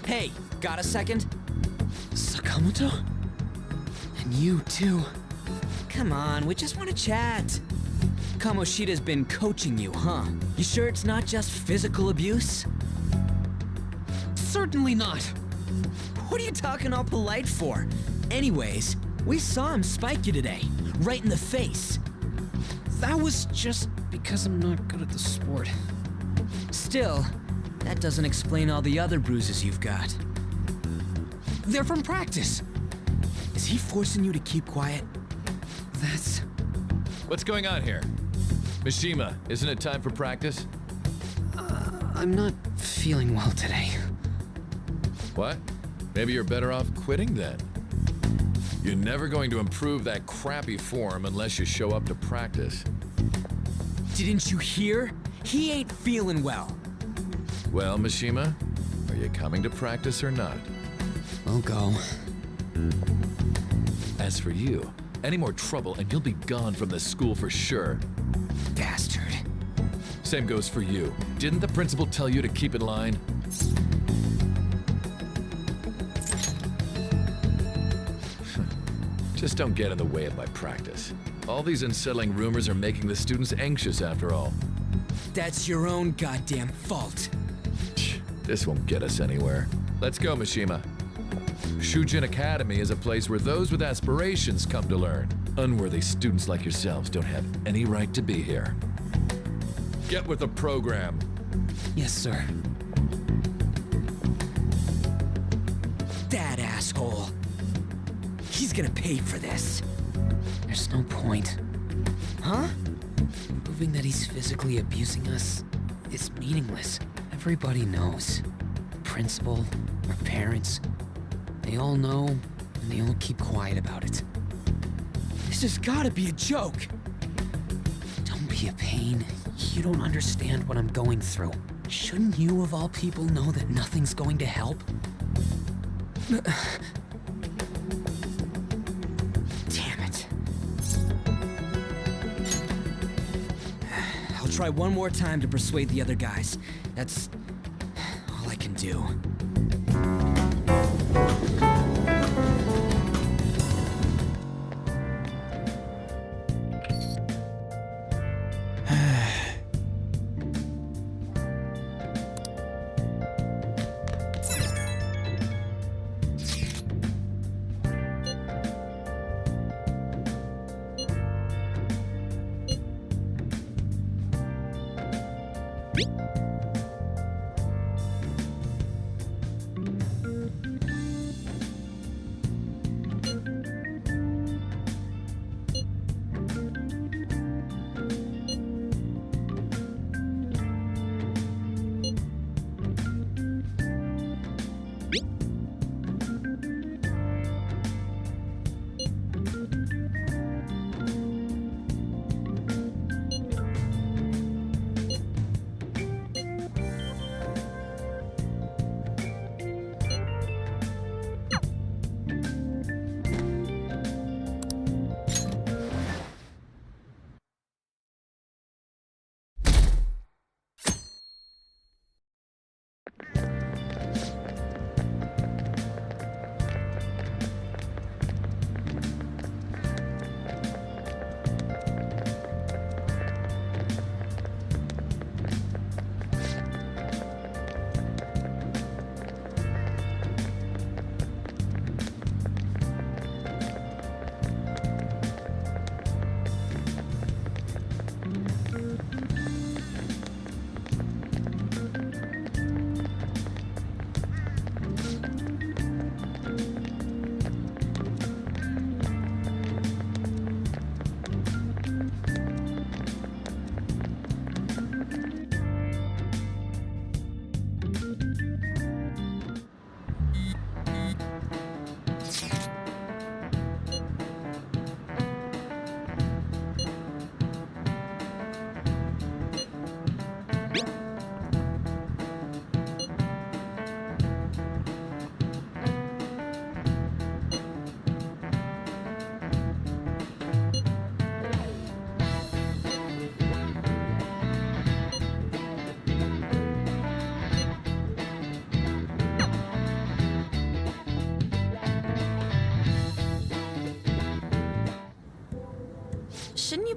Hey, got a second? Sakamoto? And you too. Come on, we just want to chat. Kamoshida's been coaching you, huh? You sure it's not just physical abuse? Certainly not. What are you talking all polite for? Anyways, we saw him spike you today, right in the face. That was just because I'm not good at the sport. Still, that doesn't explain all the other bruises you've got. They're from practice. Is he forcing you to keep quiet? That's... What's going on here? Mishima, isn't it time for practice? I'm not feeling well today. What? Maybe you're better off quitting then. You're never going to improve that crappy form unless you show up to practice. Didn't you hear? He ain't feeling well. Well, Mishima, are you coming to practice or not? I'll go. As for you, any more trouble and you'll be gone from this school for sure. Bastard. Same goes for you. Didn't the principal tell you to keep in line? Just don't get in the way of my practice. All these unsettling rumors are making the students anxious after all. That's your own goddamn fault. This won't get us anywhere. Let's go, Mishima. Shujin Academy is a place where those with aspirations come to learn. Unworthy students like yourselves don't have any right to be here. Get with the program. Yes, sir. That asshole. He's gonna pay for this. There's no point. Huh? Proving that he's physically abusing us is meaningless. Everybody knows. The principal, our parents, they all know, and they all keep quiet about it. This has gotta be a joke. Don't be a pain. You don't understand what I'm going through. Shouldn't you, of all people, know that nothing's going to help? Damn it. I'll try one more time to persuade the other guys. That's all I can do.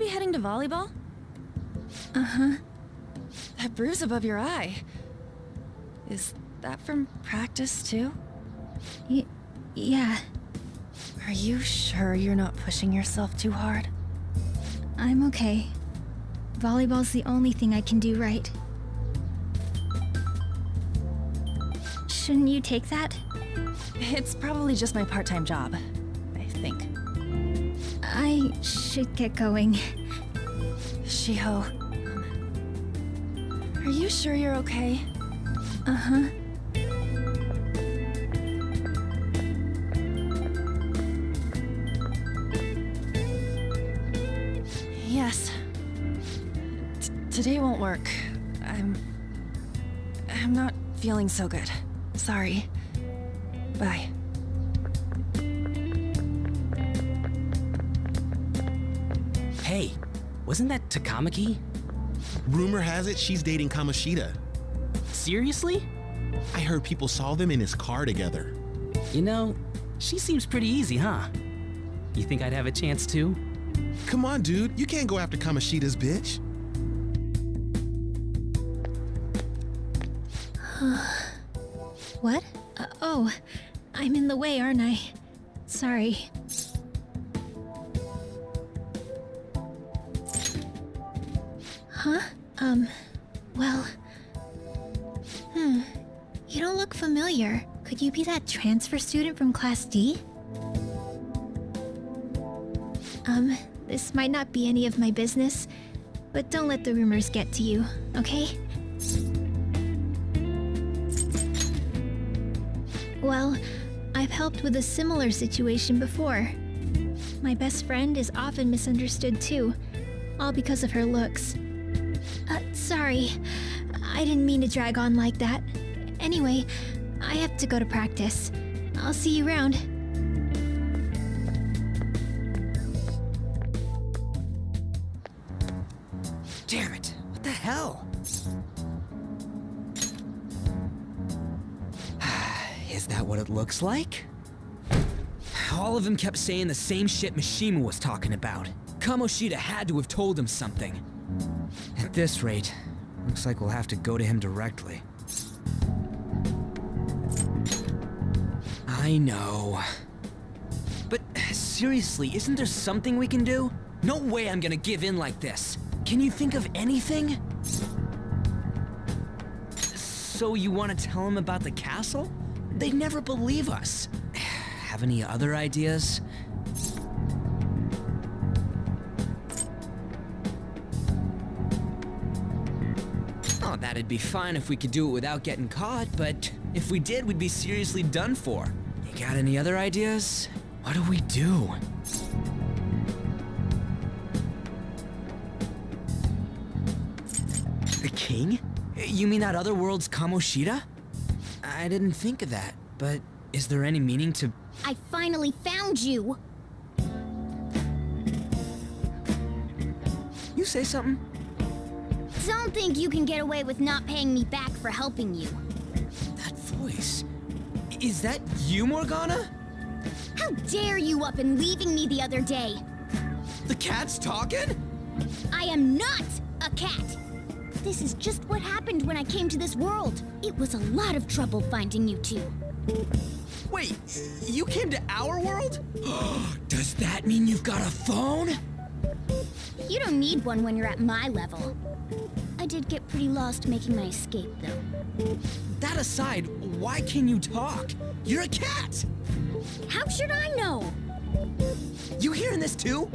we heading to volleyball? Uh-huh. That bruise above your eye. Is that from practice too? Yeah. Are you sure you're not pushing yourself too hard? I'm okay. Volleyball's the only thing I can do right. Shouldn't you take that? It's probably just my part-time job, I think. I should get going. Shiho, are you sure you're okay? Uh-huh. Yes. Today won't work. I'm not feeling so good. Sorry. Bye. Hey, wasn't that Takamaki? Rumor has it she's dating Kamoshida. Seriously? I heard people saw them in his car together. You know, she seems pretty easy, huh? You think I'd have a chance too? Come on, dude. You can't go after Kamoshida's bitch. What? Oh, I'm in the way, aren't I? Sorry. Huh? Well... You don't look familiar. Could you be that transfer student from Class D? This might not be any of my business, but don't let the rumors get to you, okay? Well, I've helped with a similar situation before. My best friend is often misunderstood too, all because of her looks. Sorry. I didn't mean to drag on like that. Anyway, I have to go to practice. I'll see you around. Damn it, what the hell? Is that what it looks like? All of them kept saying the same shit Mishima was talking about. Kamoshida had to have told him something. At this rate, looks like we'll have to go to him directly. I know. But seriously, isn't there something we can do? No way I'm gonna give in like this. Can you think of anything? So you want to tell him about the castle? They'd never believe us. Have any other ideas? Oh, that'd be fine if we could do it without getting caught, but if we did, we'd be seriously done for. You got any other ideas? What do we do? The king? You mean that other world's Kamoshida? I didn't think of that, but is there any meaning to... I finally found you! You say something? Don't think you can get away with not paying me back for helping you. That voice... Is that you, Morgana? How dare you up and leaving me the other day? The cat's talking? I am not a cat! This is just what happened when I came to this world. It was a lot of trouble finding you two. Wait, you came to our world? Does that mean you've got a phone? You don't need one when you're at my level. I did get pretty lost making my escape, though. That aside, why can you talk? You're a cat! How should I know? You hearing this too?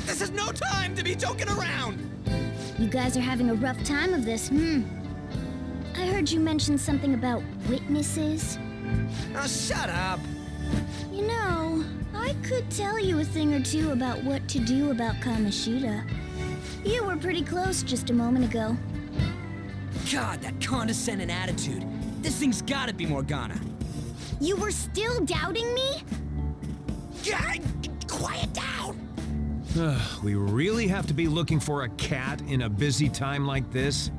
This is no time to be joking around! You guys are having a rough time of this, I heard you mention something about witnesses. Oh, shut up! You know, I could tell you a thing or two about what to do about Kamoshida. You were pretty close just a moment ago. God, that condescending attitude. This thing's gotta be Morgana. You were still doubting me? Yeah, quiet down! We really have to be looking for a cat in a busy time like this?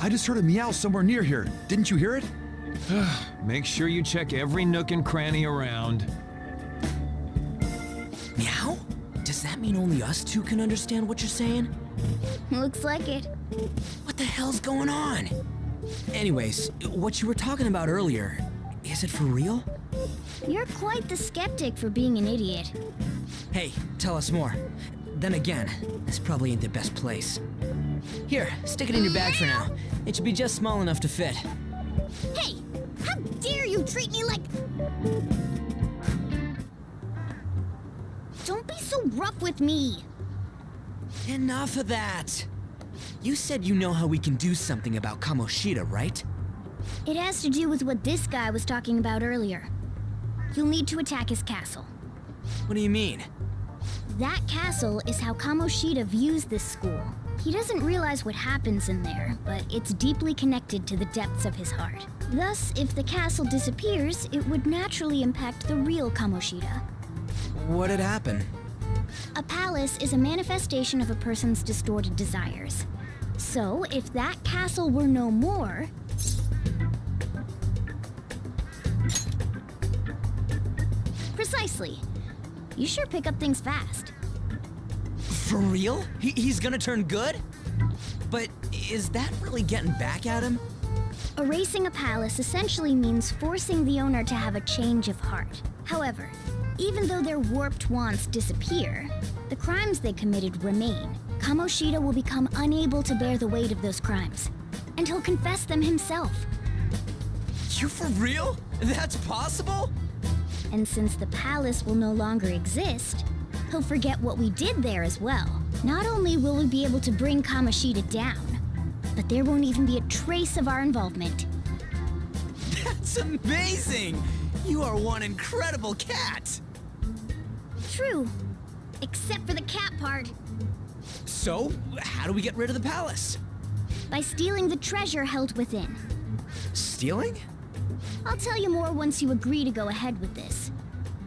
I just heard a meow somewhere near here. Didn't you hear it? Make sure you check every nook and cranny around. mean only us two can understand what you're saying? Looks like it. What the hell's going on? Anyways, what you were talking about earlier, is it for real? You're quite the skeptic for being an idiot. Hey, tell us more. Then again, this probably ain't the best place. Here, stick it in your bag for now. It should be just small enough to fit. Hey! How dare you treat me like... Don't be so rough with me! Enough of that! You said you know how we can do something about Kamoshida, right? It has to do with what this guy was talking about earlier. You'll need to attack his castle. What do you mean? That castle is how Kamoshida views this school. He doesn't realize what happens in there, but it's deeply connected to the depths of his heart. Thus, if the castle disappears, it would naturally impact the real Kamoshida. What'd happen? A palace is a manifestation of a person's distorted desires. So, if that castle were no more... Precisely. You sure pick up things fast. For real? He's gonna turn good? But is that really getting back at him? Erasing a palace essentially means forcing the owner to have a change of heart. However, even though their warped wants disappear, the crimes they committed remain. Kamoshida will become unable to bear the weight of those crimes, and he'll confess them himself. You for real? That's possible? And since the palace will no longer exist, he'll forget what we did there as well. Not only will we be able to bring Kamoshida down, but there won't even be a trace of our involvement. That's amazing! You are one incredible cat! True. Except for the cat part. So, how do we get rid of the palace? By stealing the treasure held within. Stealing? I'll tell you more once you agree to go ahead with this.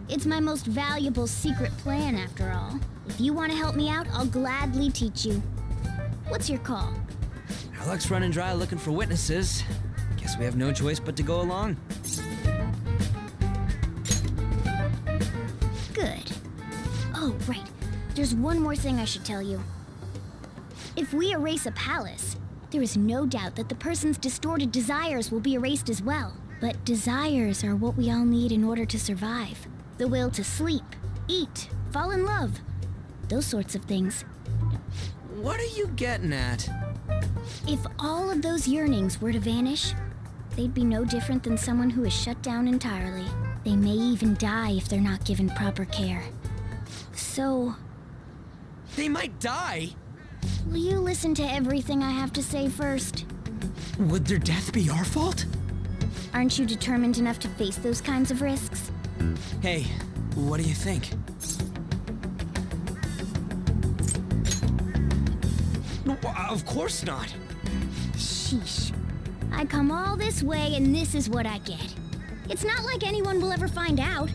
It's my most valuable secret plan, after all. If you want to help me out, I'll gladly teach you. What's your call? Our luck's running dry looking for witnesses. Guess we have no choice but to go along. Good. Oh, right. There's one more thing I should tell you. If we erase a palace, there is no doubt that the person's distorted desires will be erased as well. But desires are what we all need in order to survive. The will to sleep, eat, fall in love. Those sorts of things. What are you getting at? If all of those yearnings were to vanish, they'd be no different than someone who is shut down entirely. They may even die if they're not given proper care. So... They might die? will you listen to everything I have to say first? Would their death be our fault? Aren't you determined enough to face those kinds of risks? Hey, what do you think? Of course not. Sheesh. I come all this way and this is what I get. It's not like anyone will ever find out.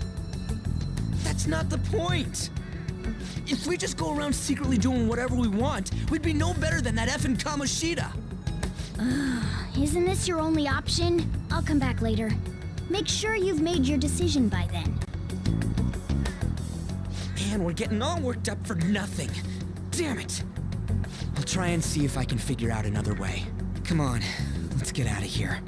That's not the point. If we just go around secretly doing whatever we want, we'd be no better than that effing Kamoshida. Isn't this your only option? I'll come back later. Make sure you've made your decision by then. Man, we're getting all worked up for nothing. Damn it. I'll try and see if I can figure out another way. Come on, let's get out of here.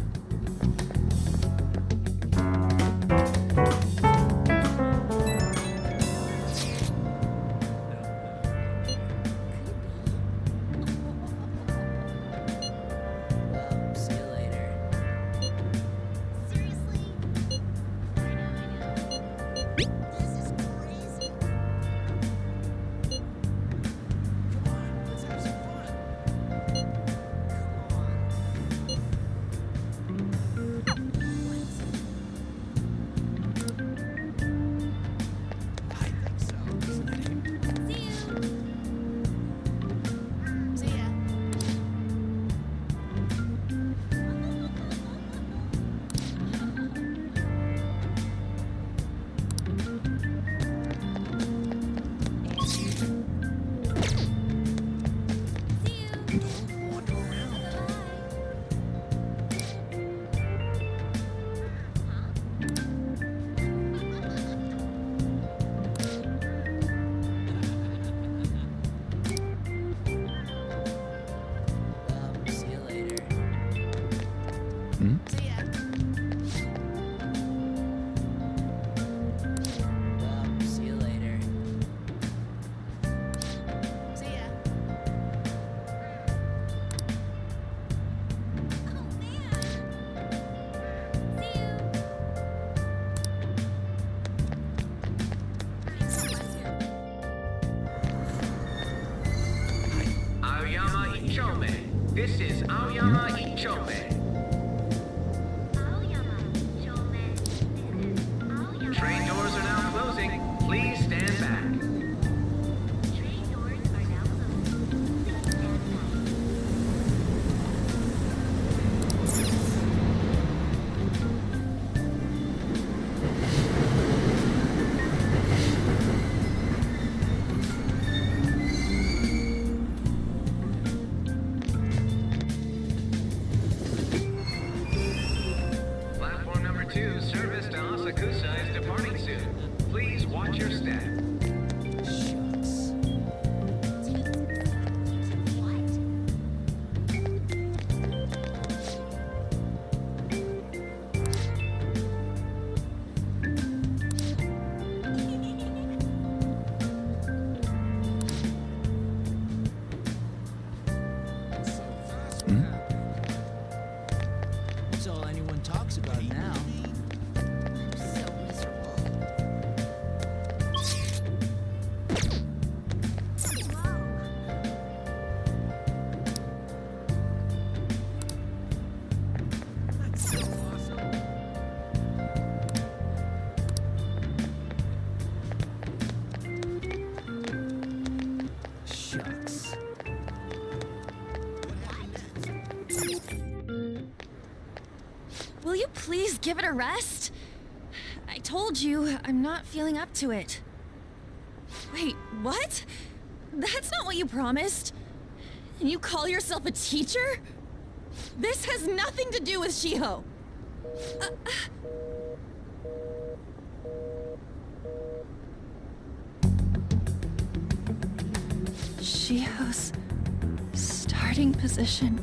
See ya. Well, see you later. See ya. Aoyama Ichome. This is Aoyama Ichome. Train doors are now closing. Please stand back. Platform number 2, service to Asakusa is departing soon. Please watch your step. Shucks. That's all anyone talks about now. So miserable. Shucks. Will you please give it a rest? I told you, I'm not feeling up to it. Wait, what? That's not what you promised. And you call yourself a teacher? This has nothing to do with Shiho. Shiho's starting position.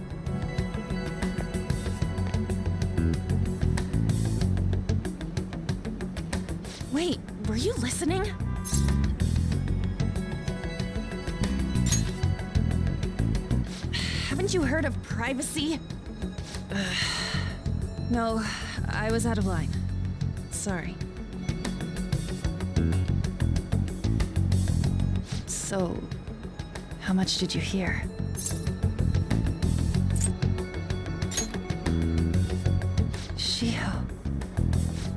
Wait, were you listening? Haven't you heard of privacy? No, I was out of line. Sorry. So, how much did you hear? Shiho.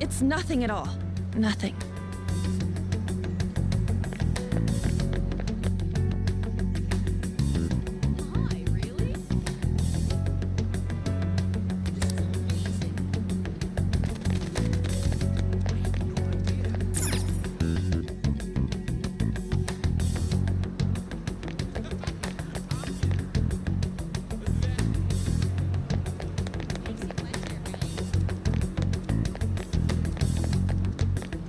It's nothing at all. Nothing. Hi, really?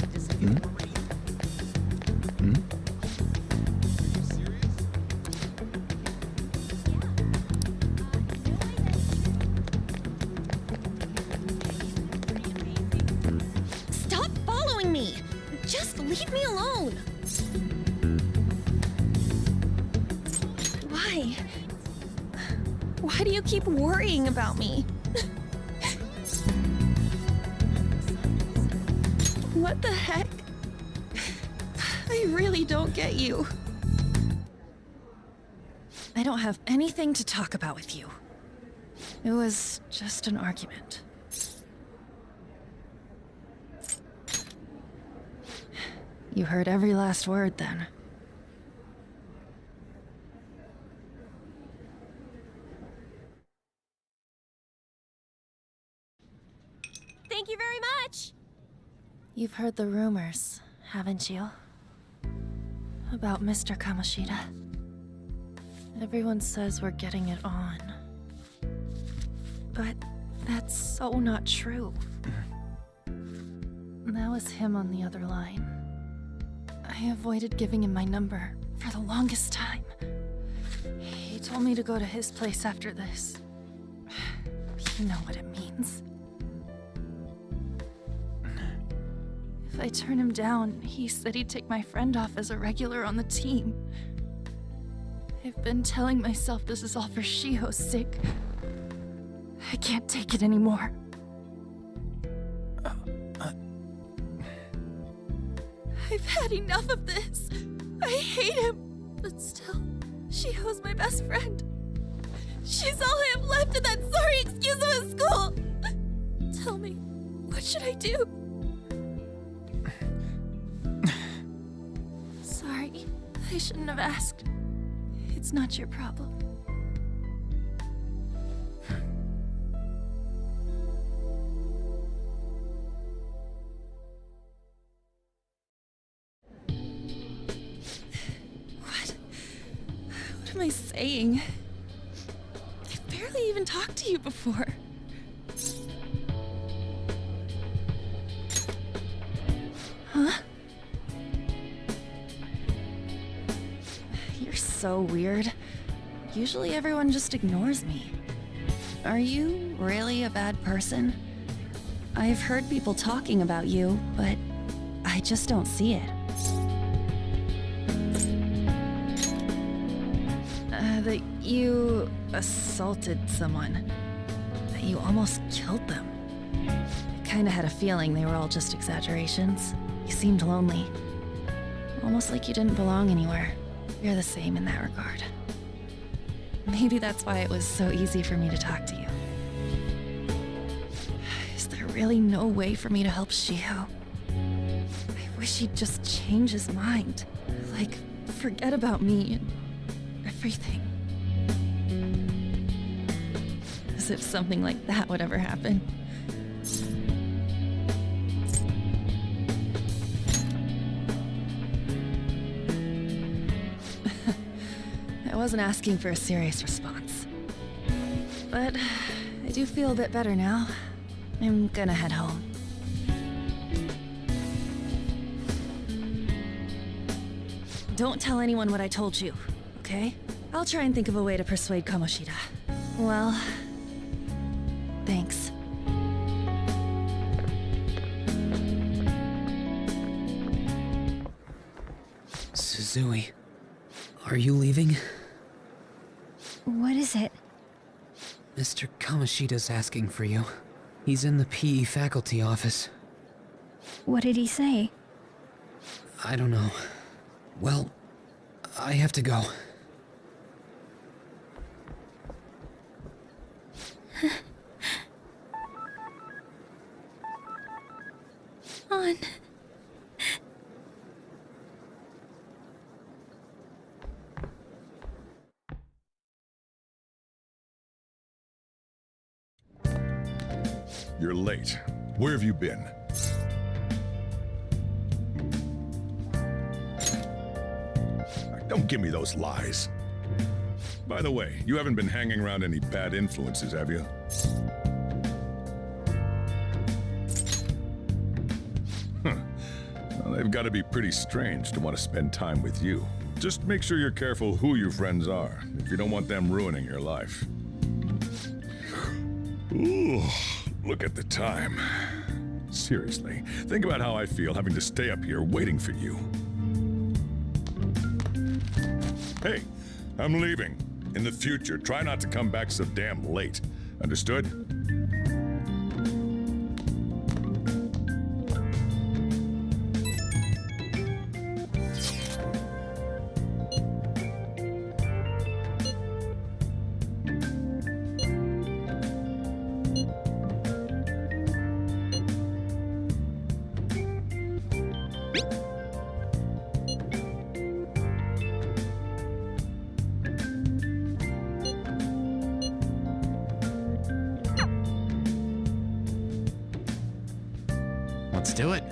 This is amazing. Stop following me! Just leave me alone! Why? Why do you keep worrying about me? What the heck? I really don't get you. I don't have anything to talk about with you. It was just an argument. You heard every last word then. Thank you very much! You've heard the rumors, haven't you? About Mr. Kamoshida. Everyone says we're getting it on. But that's so not true. That was him on the other line. I avoided giving him my number for the longest time. He told me to go to his place after this. You know what it means. If I turn him down, he said he'd take my friend off as a regular on the team. I've been telling myself this is all for Shiho's sake. I can't take it anymore. I've had enough of this. I hate him. But still, Shiho's my best friend. She's all I have left in that sorry excuse of a school. Tell me, what should I do? Sorry, I shouldn't have asked. It's not your problem. What am I saying? I've barely even talked to you before. Huh? You're so weird. Usually everyone just ignores me. Are you really a bad person? I've heard people talking about you, but I just don't see it. That you assaulted someone. That you almost killed them. I kinda had a feeling they were all just exaggerations. You seemed lonely. Almost like you didn't belong anywhere. You're the same in that regard. Maybe that's why it was so easy for me to talk to you. Is there really no way for me to help Shiho? I wish he'd just change his mind. Like, forget about me and everything. As if something like that would ever happen. I wasn't asking for a serious response. But I do feel a bit better now. I'm gonna head home. Don't tell anyone what I told you, okay? I'll try and think of a way to persuade Kamoshida. Well, thanks. Suzui, are you leaving? What is it? Mr. Kamoshida's asking for you. He's in the PE faculty office. What did he say? I don't know. Well, I have to go. On. You're late. Where have you been? Don't give me those lies. By the way, you haven't been hanging around any bad influences, have you? Well, they've got to be pretty strange to want to spend time with you. Just make sure you're careful who your friends are, if you don't want them ruining your life. Ooh, look at the time. Seriously, think about how I feel having to stay up here waiting for you. Hey, I'm leaving. In the future, try not to come back so damn late. Understood? Let's do it.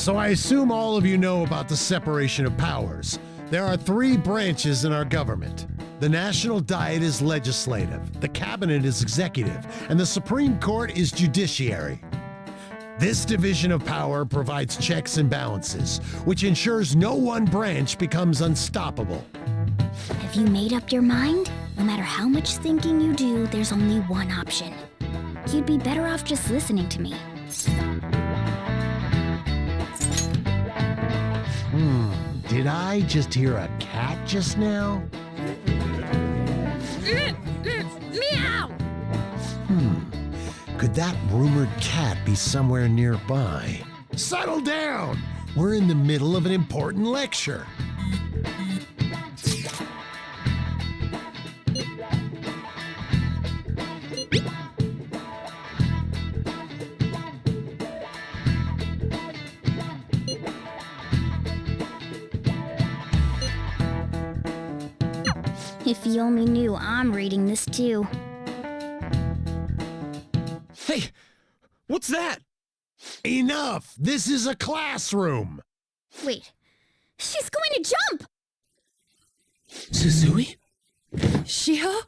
So I assume all of you know about the separation of powers. There are 3 branches in our government. The National Diet is legislative, the Cabinet is executive, and the Supreme Court is judiciary. This division of power provides checks and balances, which ensures no one branch becomes unstoppable. Have you made up your mind? No matter how much thinking you do, there's only one option. You'd be better off just listening to me. Did I just hear a cat just now? Meow! Could that rumored cat be somewhere nearby? Settle down! We're in the middle of an important lecture. If you only knew I'm reading this too. Hey, what's that? Enough! This is a classroom! Wait, she's going to jump! Suzui? Shiho?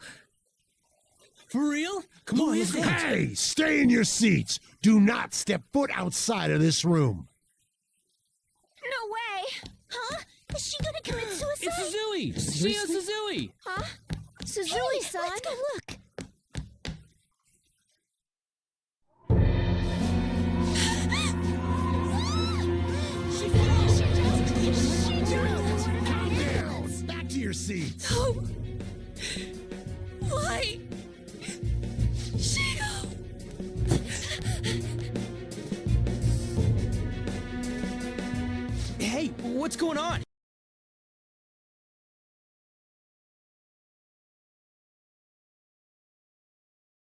For real? Come on, let's go. Hey, stay in your seats! Do not step foot outside of this room! No way! Huh? Is she gonna commit suicide? It's Suzui! Shiho Suzui! Huh? Suzui-san? Let's go look. Calm down! Back to your seats! No! Why? Shiho! Hey, what's going on?